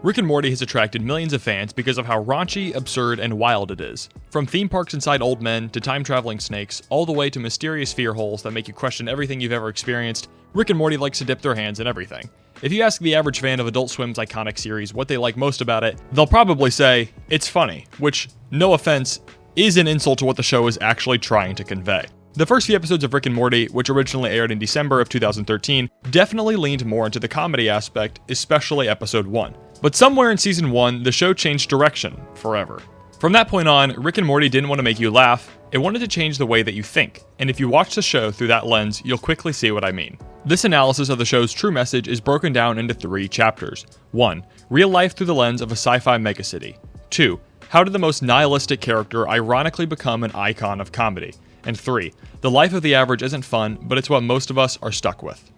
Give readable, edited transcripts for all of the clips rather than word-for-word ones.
Rick and Morty has attracted millions of fans because of how raunchy, absurd, and wild it is. From theme parks inside old men, to time-traveling snakes, all the way to mysterious fear holes that make you question everything you've ever experienced, Rick and Morty likes to dip their hands in everything. If you ask the average fan of Adult Swim's iconic series what they like most about it, they'll probably say, it's funny, which, no offense, is an insult to what the show is actually trying to convey. The first few episodes of Rick and Morty, which originally aired in December of 2013, definitely leaned more into the comedy aspect, especially episode 1. But somewhere in season 1, the show changed direction, forever. From that point on, Rick and Morty didn't want to make you laugh, it wanted to change the way that you think, and if you watch the show through that lens, you'll quickly see what I mean. This analysis of the show's true message is broken down into 3 chapters. 1. Real life through the lens of a sci-fi megacity. 2. How did the most nihilistic character ironically become an icon of comedy? And 3. The life of the average isn't fun, but it's what most of us are stuck with.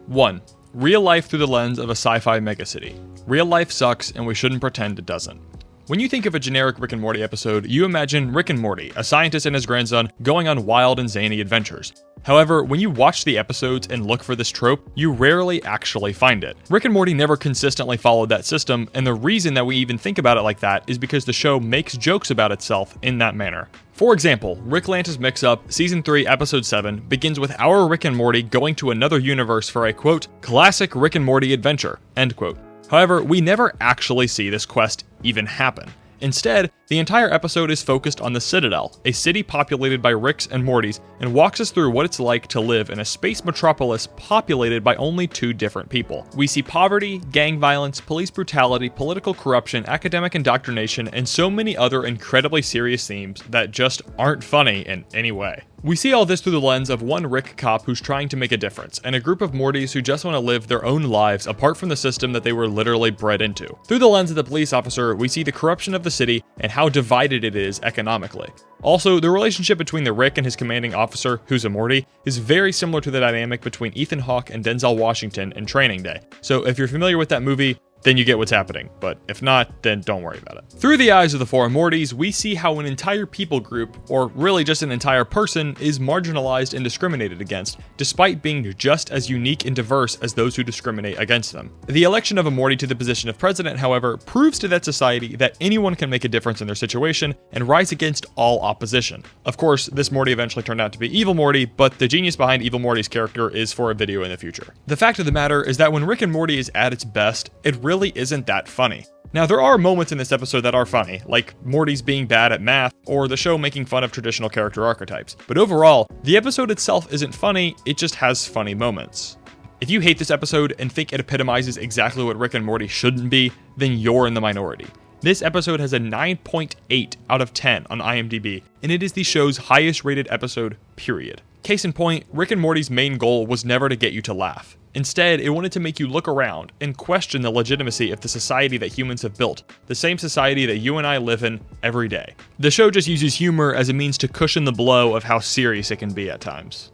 1. Real life through the lens of a sci-fi megacity. Real life sucks, and we shouldn't pretend it doesn't. When you think of a generic Rick and Morty episode, you imagine Rick and Morty, a scientist and his grandson, going on wild and zany adventures. However, when you watch the episodes and look for this trope, you rarely actually find it. Rick and Morty never consistently followed that system, and the reason that we even think about it like that is because the show makes jokes about itself in that manner. For example, Rick Lantis Mix-Up, Season 3, Episode 7, begins with our Rick and Morty going to another universe for a, quote, classic Rick and Morty adventure, end quote. However, we never actually see this quest even happen. Instead, the entire episode is focused on the Citadel, a city populated by Ricks and Mortys, and walks us through what it's like to live in a space metropolis populated by only 2 different people. We see poverty, gang violence, police brutality, political corruption, academic indoctrination, and so many other incredibly serious themes that just aren't funny in any way. We see all this through the lens of one Rick cop who's trying to make a difference, and a group of Mortys who just want to live their own lives apart from the system that they were literally bred into. Through the lens of the police officer, we see the corruption of the city and how divided it is economically. Also, the relationship between the Rick and his commanding officer, who's a Morty, is very similar to the dynamic between Ethan Hawke and Denzel Washington in Training Day. So if you're familiar with that movie, then you get what's happening, but if not, then don't worry about it. Through the eyes of the 4 Mortys, we see how an entire people group, or really just an entire person, is marginalized and discriminated against, despite being just as unique and diverse as those who discriminate against them. The election of a Morty to the position of president, however, proves to that society that anyone can make a difference in their situation and rise against all opposition. Of course, this Morty eventually turned out to be Evil Morty, but the genius behind Evil Morty's character is for a video in the future. The fact of the matter is that when Rick and Morty is at its best, it really isn't that funny. Now, there are moments in this episode that are funny, like Morty's being bad at math, or the show making fun of traditional character archetypes. But overall, the episode itself isn't funny, it just has funny moments. If you hate this episode and think it epitomizes exactly what Rick and Morty shouldn't be, then you're in the minority. This episode has a 9.8 out of 10 on IMDb, and it is the show's highest rated episode, period. Case in point, Rick and Morty's main goal was never to get you to laugh. Instead, it wanted to make you look around and question the legitimacy of the society that humans have built, the same society that you and I live in every day. The show just uses humor as a means to cushion the blow of how serious it can be at times.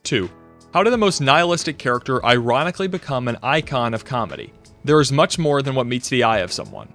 2. How did the most nihilistic character ironically become an icon of comedy? There is much more than what meets the eye of someone.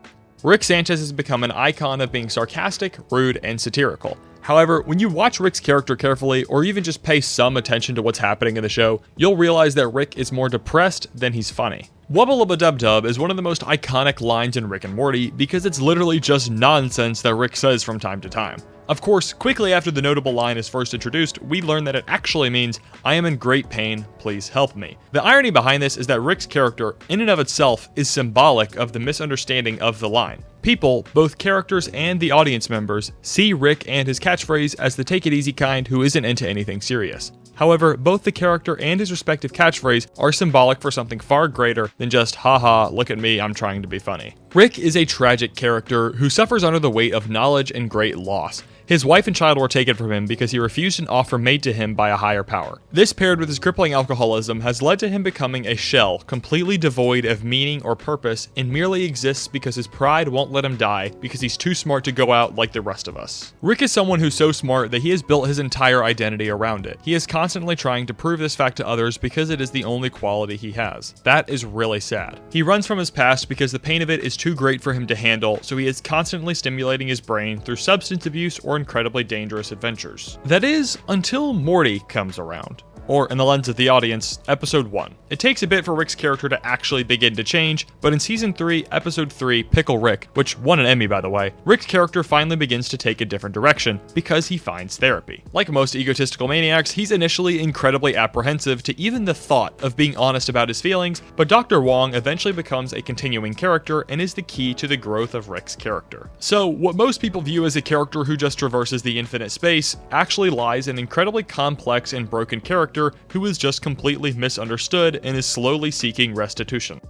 Rick Sanchez has become an icon of being sarcastic, rude, and satirical. However, when you watch Rick's character carefully, or even just pay some attention to what's happening in the show, you'll realize that Rick is more depressed than he's funny. Wubba-lubba-dub-dub is one of the most iconic lines in Rick and Morty because it's literally just nonsense that Rick says from time to time. Of course, quickly after the notable line is first introduced, we learn that it actually means, "I am in great pain, please help me." The irony behind this is that Rick's character, in and of itself, is symbolic of the misunderstanding of the line. People, both characters and the audience members, see Rick and his catchphrase as the take-it-easy kind who isn't into anything serious. However, both the character and his respective catchphrase are symbolic for something far greater than just, haha, look at me, I'm trying to be funny. Rick is a tragic character who suffers under the weight of knowledge and great loss. His wife and child were taken from him because he refused an offer made to him by a higher power. This, paired with his crippling alcoholism, has led to him becoming a shell, completely devoid of meaning or purpose, and merely exists because his pride won't let him die because he's too smart to go out like the rest of us. Rick is someone who's so smart that he has built his entire identity around it. He is constantly trying to prove this fact to others because it is the only quality he has. That is really sad. He runs from his past because the pain of it is too great for him to handle, so he is constantly stimulating his brain through substance abuse or incredibly dangerous adventures. That is, until Morty comes around. or in the lens of the audience, episode 1. It takes a bit for Rick's character to actually begin to change, but in season 3, episode 3, Pickle Rick, which won an Emmy by the way, Rick's character finally begins to take a different direction because he finds therapy. Like most egotistical maniacs, he's initially incredibly apprehensive to even the thought of being honest about his feelings, but Dr. Wong eventually becomes a continuing character and is the key to the growth of Rick's character. So, what most people view as a character who just traverses the infinite space actually lies in an incredibly complex and broken character who is just completely misunderstood and is slowly seeking restitution.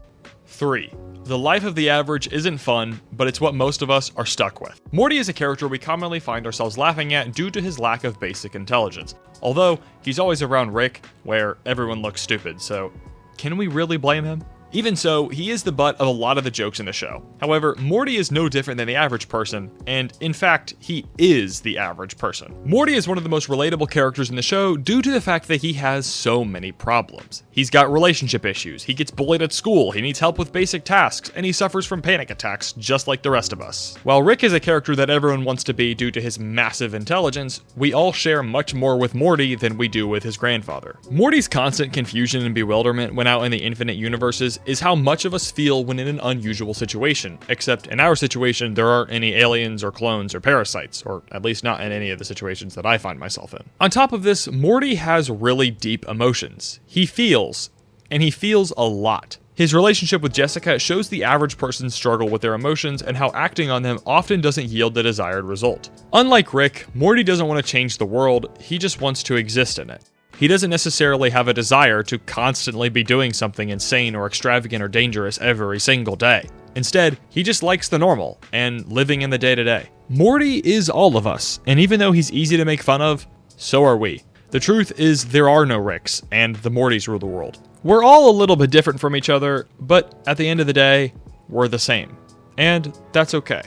3. The life of the average isn't fun, but it's what most of us are stuck with. Morty is a character we commonly find ourselves laughing at due to his lack of basic intelligence. Although, he's always around Rick, where everyone looks stupid, so can we really blame him? Even so, he is the butt of a lot of the jokes in the show. However, Morty is no different than the average person, and in fact, he is the average person. Morty is one of the most relatable characters in the show due to the fact that he has so many problems. He's got relationship issues, he gets bullied at school, he needs help with basic tasks, and he suffers from panic attacks just like the rest of us. While Rick is a character that everyone wants to be due to his massive intelligence, we all share much more with Morty than we do with his grandfather. Morty's constant confusion and bewilderment when out in the infinite universes is how much of us feel when in an unusual situation, except in our situation there aren't any aliens or clones or parasites, or at least not in any of the situations that I find myself in. On top of this, Morty has really deep emotions. He feels, and he feels a lot. His relationship with Jessica shows the average person's struggle with their emotions and how acting on them often doesn't yield the desired result. Unlike Rick, Morty doesn't want to change the world, he just wants to exist in it. He doesn't necessarily have a desire to constantly be doing something insane or extravagant or dangerous every single day. Instead, he just likes the normal and living in the day-to-day. Morty is all of us, and even though he's easy to make fun of, so are we. The truth is there are no Ricks, and the Mortys rule the world. We're all a little bit different from each other, but at the end of the day, we're the same. And that's okay.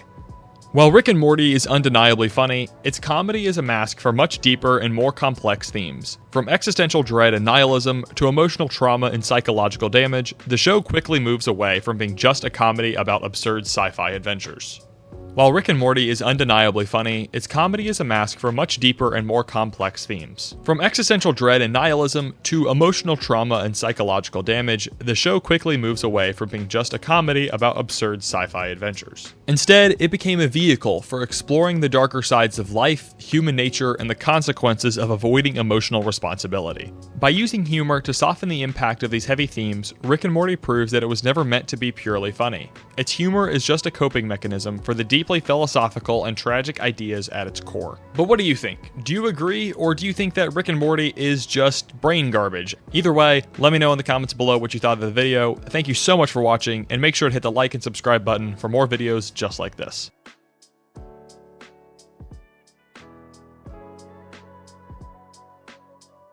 While Rick and Morty is undeniably funny, its comedy is a mask for much deeper and more complex themes. From existential dread and nihilism to emotional trauma and psychological damage, the show quickly moves away from being just a comedy about absurd sci-fi adventures. While Rick and Morty is undeniably funny, its comedy is a mask for much deeper and more complex themes. From existential dread and nihilism to emotional trauma and psychological damage, the show quickly moves away from being just a comedy about absurd sci-fi adventures. Instead, it became a vehicle for exploring the darker sides of life, human nature, and the consequences of avoiding emotional responsibility. By using humor to soften the impact of these heavy themes, Rick and Morty proves that it was never meant to be purely funny. Its humor is just a coping mechanism for the deeply philosophical and tragic ideas at its core. But what do you think? Do you agree, or do you think that Rick and Morty is just brain garbage? Either way, let me know in the comments below what you thought of the video. Thank you so much for watching, and make sure to hit the like and subscribe button for more videos just like this.